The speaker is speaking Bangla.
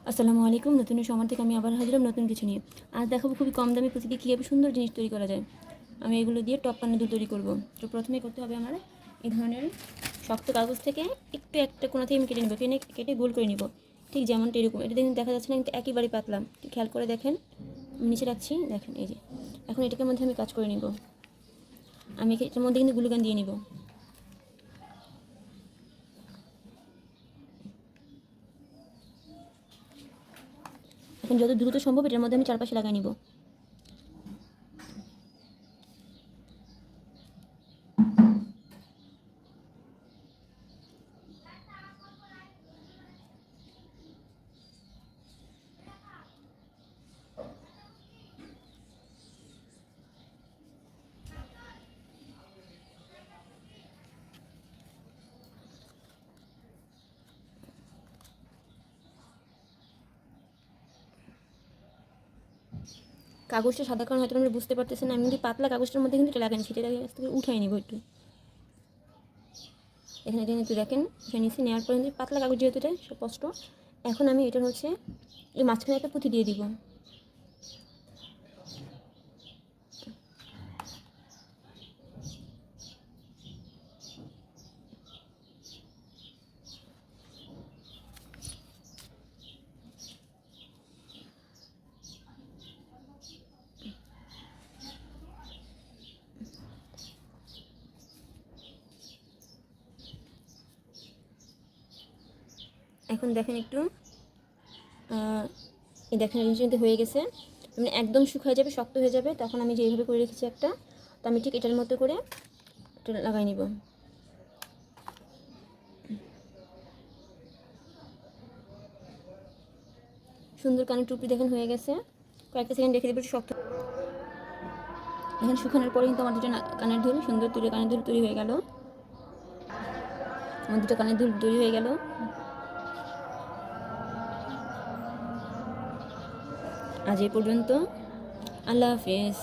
আসসালামু আলাইকুম। নতুন সময় থেকে আমি আবার হাজির নতুন কিছু নিয়ে। আজ দেখাবো খুবই কম দামে প্রতিদিন কীভাবে সুন্দর জিনিস তৈরি করা যায়। আমি এগুলো দিয়ে টপ কানের দুল তৈরি করব। তো প্রথমে করতে হবে আমার এই ধরনের শক্ত কাগজ থেকে একটু একটা কোণা থেকে আমি কেটে নেব, কেটে গোল করে নিব, ঠিক যেমনটা এরকম। এটা দেখুন দেখা যাচ্ছে না, কিন্তু একেবারে পাতলা। খেয়াল করে দেখেন, নিচে রাখছি, দেখেন এই যে। এখন এটাকে মধ্যে আমি কাজ করে নিব। আমি এটার মধ্যে কিন্তু গ্লু গান দিয়ে নিব। এখন যত দ্রুত সম্ভব এটার মধ্যে আমি চারপাশে লাগাই নিব। কাগজটা সাদা কারণ হয়তো আমরা বুঝতে পারতেছেন না, আমি কিন্তু পাতলা কাগজটার মধ্যে কিন্তু এটা লাগাই নিচ্ছি। এটা থেকে উঠাই নিব একটু। এখানে এটা কিন্তু দেখেন, এখানে নিচে নেওয়ার পরে কিন্তু পাতলা কাগজ যেহেতু এটা স্পষ্ট। এখন আমি এটার হচ্ছে এই মাঝখানে একটা পুঁতি দিয়ে দিব। এখন দেখেন একটু এই দেখেন জিনিসটা কিন্তু হয়ে গেছে। মানে একদম শুকিয়ে যাবে, শক্ত হয়ে যাবে, তখন আমি যে এইভাবে করে রেখেছি একটা, তো আমি ঠিক এটার মতো করে এটা লাগাই নিব। সুন্দর কানের টুপি দেখেন হয়ে গেছে। কয়েকটা সেকেন্ড রেখে দেবো শক্ত। এখন শুকানোর পরে কিন্তু আমার দুটো কানের দুল, সুন্দর দুটো কানের দুল তৈরি হয়ে গেল। আমার দুটো কানের দুল তৈরি হয়ে গেল। আজ এই পর্যন্ত। আল্লাহ হাফেজ।